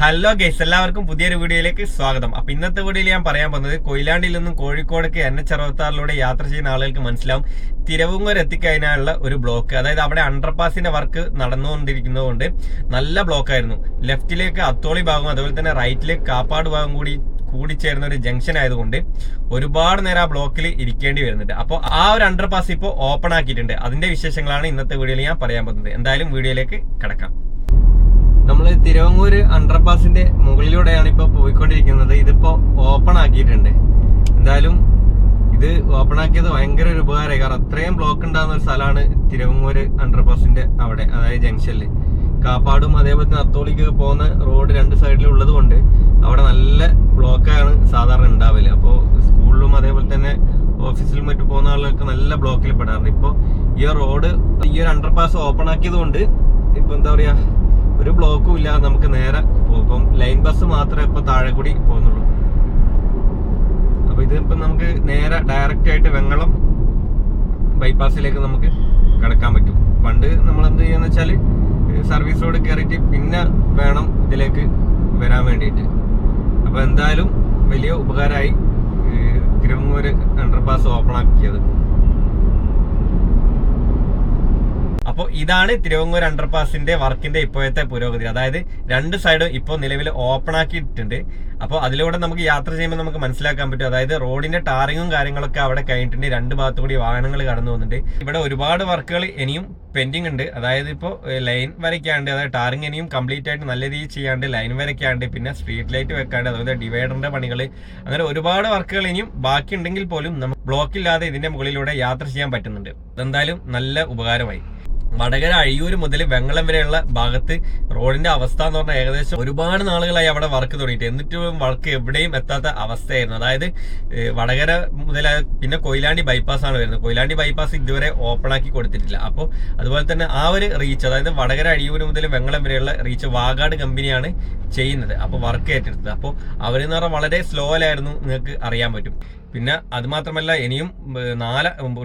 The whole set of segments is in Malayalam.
ഹലോ ഗൈസ്, എല്ലാവർക്കും പുതിയൊരു വീഡിയോയിലേക്ക് സ്വാഗതം. അപ്പൊ ഇന്നത്തെ വീഡിയോയിൽ ഞാൻ പറയാൻ പോകുന്നത് കൊയിലാണ്ടിയിൽ നിന്നും കോഴിക്കോടേക്ക് NH66 യാത്ര ചെയ്യുന്ന ആളുകൾക്ക് മനസ്സിലാവും തിരുവങ്ങൂർ എത്തിക്കഴിഞ്ഞാലുള്ള ഒരു ബ്ലോക്ക്. അതായത് അവിടെ അണ്ടർപാസിന്റെ വർക്ക് നടന്നുകൊണ്ടിരിക്കുന്നതുകൊണ്ട് നല്ല ബ്ലോക്ക് ആയിരുന്നു. ലെഫ്റ്റിലേക്ക് അത്തോളി ഭാഗം അതുപോലെ തന്നെ റൈറ്റിലേക്ക് കാപ്പാട് ഭാഗം കൂടിച്ചേരുന്ന ഒരു ജംഗ്ഷൻ ആയതുകൊണ്ട് ഒരുപാട് നേരം ആ ബ്ലോക്കിൽ ഇരിക്കേണ്ടി വരുന്നുണ്ട്. അപ്പോൾ ആ ഒരു അണ്ടർപാസ് ഇപ്പോൾ ഓപ്പൺ ആക്കിയിട്ടുണ്ട്. അതിന്റെ വിശേഷങ്ങളാണ് ഇന്നത്തെ വീഡിയോയിൽ ഞാൻ പറയാൻ പോകുന്നത്. എന്തായാലും വീഡിയോയിലേക്ക് കിടക്കാം. നമ്മൾ തിരുവങ്ങൂര് അണ്ടർപാസിന്റെ മുകളിലൂടെയാണ് ഇപ്പൊ പോയിക്കൊണ്ടിരിക്കുന്നത്. ഇതിപ്പോ ഓപ്പൺ ആക്കിയിട്ടുണ്ട്. എന്തായാലും ഇത് ഓപ്പൺ ആക്കിയത് ഭയങ്കര ഒരു ഉപകാരമായി. കാരണം അത്രയും ബ്ലോക്ക് ഉണ്ടാകുന്ന ഒരു സ്ഥലമാണ് തിരുവങ്ങൂര് അണ്ടർപാസിന്റെ അവിടെ, അതായത് ജംഗ്ഷനിൽ. കാപ്പാടും അതേപോലെ തന്നെ അത്തോളിക്ക് പോകുന്ന റോഡ് രണ്ട് സൈഡിലും ഉള്ളത് കൊണ്ട് അവിടെ നല്ല ബ്ലോക്കാണ് സാധാരണ ഉണ്ടാവില്ല. അപ്പോൾ സ്കൂളിലും അതേപോലെ തന്നെ ഓഫീസിലും മറ്റും പോകുന്ന ആളുകൾക്ക് നല്ല ബ്ലോക്കിൽ പെടാറുണ്ട്. ഇപ്പോൾ ഈ റോഡ് ഈ ഒരു അണ്ടർപാസ് ഓപ്പൺ ആക്കിയത് കൊണ്ട് ഇപ്പൊ എന്താ പറയാ, ഒരു ബ്ലോക്കും ഇല്ലാതെ നമുക്ക് നേരെ പോകും. ലൈൻ ബസ് മാത്രമേ ഇപ്പൊ താഴെ കൂടി പോകുന്നുള്ളൂ. അപ്പൊ ഇതിപ്പോ നമുക്ക് നേരെ ഡയറക്റ്റ് ആയിട്ട് വെങ്ങളം ബൈപ്പാസിലേക്ക് നമുക്ക് കിടക്കാൻ പറ്റും. പണ്ട് നമ്മൾ എന്ത് ചെയ്യാന്ന് വെച്ചാല് സർവീസ് റോഡ് കയറിയിട്ട് പിന്നെ വേണം ഇതിലേക്ക് വരാൻ വേണ്ടിയിട്ട്. അപ്പൊ എന്തായാലും വലിയ ഉപകാരമായി തിരുവങ്ങൂര് അണ്ടർപാസ് ഓപ്പൺ ആക്കിയത്. അപ്പോൾ ഇതാണ് തിരുവങ്ങൂർ അണ്ടർപാസിന്റെ വർക്കിന്റെ ഇപ്പോഴത്തെ പുരോഗതി. അതായത് രണ്ട് സൈഡും ഇപ്പോൾ നിലവിൽ ഓപ്പൺ ആക്കിയിട്ടുണ്ട്. അപ്പോൾ അതിലൂടെ നമുക്ക് യാത്ര ചെയ്യുമ്പോൾ നമുക്ക് മനസ്സിലാക്കാൻ പറ്റും. അതായത് റോഡിന്റെ ടാറിങ്ങും കാര്യങ്ങളൊക്കെ അവിടെ കഴിഞ്ഞിട്ടുണ്ട്. രണ്ട് ഭാഗത്തു കൂടി വാഹനങ്ങൾ കടന്നു പോകുന്നുണ്ട്. ഇവിടെ ഒരുപാട് വർക്കുകൾ ഇനിയും പെൻഡിങ് ഉണ്ട്. അതായത് ഇപ്പോൾ ലൈൻ വരയ്ക്കാണ്ട്, അതായത് ടാറിങ് ഇനിയും കംപ്ലീറ്റ് ആയിട്ട് നല്ല രീതിയിൽ ചെയ്യാണ്ട്, ലൈൻ വരയ്ക്കാണ്ട്, പിന്നെ സ്ട്രീറ്റ് ലൈറ്റ് വെക്കാണ്ട്, അതുപോലെ ഡിവൈഡറിന്റെ പണികൾ, അങ്ങനെ ഒരുപാട് വർക്കുകൾ ഇനിയും ബാക്കി ഉണ്ടെങ്കിൽ പോലും നമുക്ക് ബ്ലോക്കില്ലാതെ ഇതിന്റെ മുകളിലൂടെ യാത്ര ചെയ്യാൻ പറ്റുന്നുണ്ട്. അതെന്തായാലും നല്ല ഉപകാരമായി. വടകര അഴിയൂർ മുതൽ വെങ്ങളം വരെയുള്ള ഭാഗത്ത് റോഡിന്റെ അവസ്ഥ എന്ന് പറഞ്ഞാൽ ഏകദേശം ഒരുപാട് നാളുകളായി അവിടെ വർക്ക് തുടങ്ങിയിട്ട്, എന്നിട്ടും വർക്ക് എവിടെയും എത്താത്ത അവസ്ഥയായിരുന്നു. അതായത് വടകര മുതൽ പിന്നെ കൊയിലാണ്ടി ബൈപ്പാസ് ആണ് വരുന്നത്. കൊയിലാണ്ടി ബൈപ്പാസ് ഇതുവരെ ഓപ്പൺ ആക്കി കൊടുത്തിട്ടില്ല. അപ്പോൾ അതുപോലെ തന്നെ ആ ഒരു റീച്ച്, അതായത് വടകര അഴിയൂർ മുതൽ വെങ്ങളം വരെയുള്ള റീച്ച് വാഗാട് കമ്പനിയാണ് ചെയ്യുന്നത്. അപ്പോൾ വർക്ക് ഏറ്റെടുത്തത്. അപ്പോൾ അവരെന്ന് പറഞ്ഞാൽ വളരെ സ്ലോയിലായിരുന്നു, നിങ്ങൾക്ക് അറിയാൻ പറ്റും. പിന്നെ അത് മാത്രമല്ല, ഇനിയും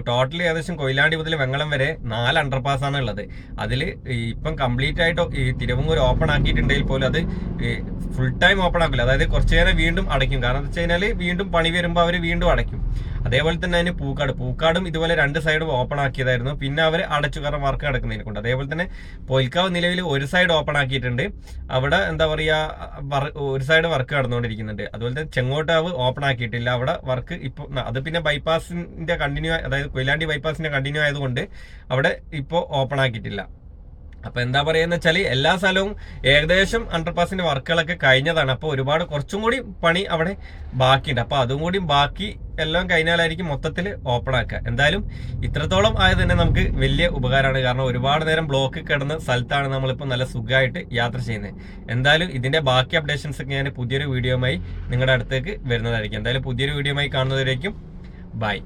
ടോട്ടലി ഏകദേശം കൊയിലാണ്ടി മുതൽ വെങ്ങളം വരെ 4 അണ്ടർപാസ് ആണ് ഉള്ളത്. അതിൽ ഇപ്പം കംപ്ലീറ്റ് ആയിട്ട് ഈ തിരുവങ്ങൂർ ഓപ്പൺ ആക്കിയിട്ടുണ്ടെങ്കിൽ പോലും അത് ഫുൾ ടൈം ഓപ്പൺ ആക്കില്ല. അതായത് കുറച്ചു നേരം വീണ്ടും അടയ്ക്കും. കാരണം എന്താ വെച്ച് കഴിഞ്ഞാൽ വീണ്ടും പണി വരുമ്പോൾ അവർ വീണ്ടും അടയ്ക്കും. അതേപോലെ തന്നെ അതിന് പൂക്കാടും ഇതുപോലെ രണ്ട് സൈഡും ഓപ്പൺ ആക്കിയതായിരുന്നു. പിന്നെ അവർ അടച്ചു, കാരണം വർക്ക് നടക്കുന്നതിനെ കൊണ്ട്. അതേപോലെ തന്നെ പൊയിൽക്കാവ് നിലവിൽ ഒരു സൈഡ് ഓപ്പൺ ആക്കിയിട്ടുണ്ട്. അവിടെ എന്താ പറയുക, ഒരു സൈഡ് വർക്ക് നടന്നുകൊണ്ടിരിക്കുന്നുണ്ട്. അതുപോലെ തന്നെ ചെങ്ങോട്ടാവ് ഓപ്പൺ ആക്കിയിട്ടില്ല. അവിടെ വർക്ക് ഇപ്പോൾ അത് പിന്നെ ബൈപ്പാസിന്റെ കണ്ടിന്യൂ, അതായത് കൊയിലാണ്ടി ബൈപ്പാസിന്റെ കണ്ടിന്യൂ ആയതുകൊണ്ട് അവിടെ ഇപ്പോൾ ഓപ്പൺ ആക്കിയിട്ടില്ല. അപ്പൊ എന്താ പറയുക വെച്ചാൽ എല്ലാ സ്ഥലവും ഏകദേശം അണ്ടർപാസിന്റെ വർക്കുകളൊക്കെ കഴിഞ്ഞതാണ്. അപ്പോൾ കുറച്ചും കൂടി പണി അവിടെ ബാക്കിയുണ്ട്. അപ്പൊ അതും കൂടി ബാക്കി എല്ലാം കഴിഞ്ഞാലായിരിക്കും മൊത്തത്തിൽ ഓപ്പൺ ആക്കുക. എന്തായാലും ഇത്രത്തോളം ആയത് തന്നെ നമുക്ക് വലിയ ഉപകാരമാണ്. കാരണം ഒരുപാട് നേരം ബ്ലോക്ക് കിടന്ന സ്ഥലത്താണ് നമ്മളിപ്പോൾ നല്ല സുഖമായിട്ട് യാത്ര ചെയ്യുന്നത്. എന്തായാലും ഇതിന്റെ ബാക്കി അപ്ഡേഷൻസ് ഒക്കെ ഞാൻ പുതിയൊരു വീഡിയോയുമായി നിങ്ങളുടെ അടുത്തേക്ക് വരുന്നതായിരിക്കും. എന്തായാലും പുതിയൊരു വീഡിയോയുമായി കാണുന്നവരേക്കും ബൈ.